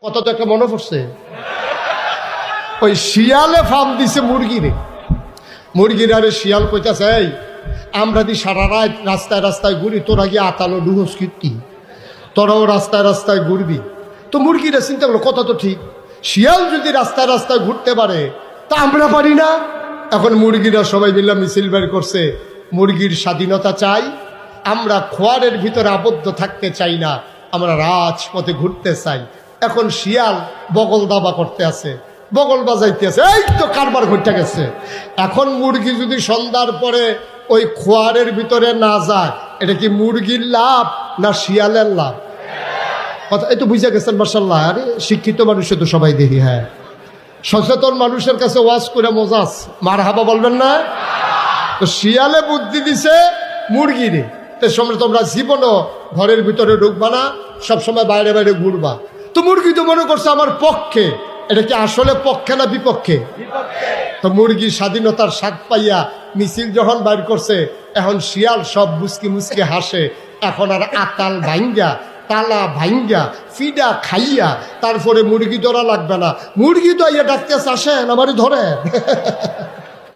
কত তো একটা মনে পড়ছে, ওই শিয়ালে ফার্ম দিছে মুরগিরে। মুরগির আরে শিয়াল কইতাছে, এই আমরা দি সারা রাত রাস্তায় রাস্তায় ঘুরি, তোরা গিয়ে আতালো ডুহস কীর্তি, তোরাও রাস্তায় রাস্তায় ঘুরবি। তো মুরগিরা চিন্তা করলো কথা তো ঠিক, শিয়াল যদি রাস্তায় রাস্তায় ঘুরতে পারে তা আমরা পারি না। এখন মুরগিরা সবাই মিলে মিছিল বের করছে, মুরগির স্বাধীনতা চাই, আমরা খোয়ারের ভিতরে আবদ্ধ থাকতে চাই না, আমরা রাজপথে ঘুরতে চাই। এখন শিয়াল বগল দাবা করতে আছে, বগল বাজাইতে আছে, এই তো কারবার ঘুরতে গেছে। এখন মুরগি যদি সন্ধ্যার পরে ওই খোয়ারের ভিতরে না যায়, এটা কি মুরগির লাভ না শিয়ালের লাভ? কথা এই তো বুঝে গেছেন মাশাআল্লাহ। আরে শিক্ষিত মানুষে তো সবাই দেখি, হ্যাঁ সচেতন মানুষের কাছে ওয়াজ করে মজা আছে, মারহাবা বলবেন না? তো শিয়ালে বুদ্ধি দিছে মুরগিরে, এর সময় তোমরা জীবনও ঘরের ভিতরে ঢুকবা না, সবসময় বাইরে বাইরে ঘুরবা। তো মুরগি তো মনে করছে আমার পক্ষে, এটা কি আসলে পক্ষে না বিপক্ষে? তো মুরগি স্বাধীনতার স্বাদ পাইয়া মিছিল যখন বাইর করছে, এখন শিয়াল সব মুসকি মুসকি হাসে। এখন আর আতাল ভাঙ্গা, তালা ভাঙ্গা, ফিডা খাইয়া তারপরে মুরগি ধরা লাগবে না। মুরগি তো ইয়ে ডাকতে আসেন আমারই ধরে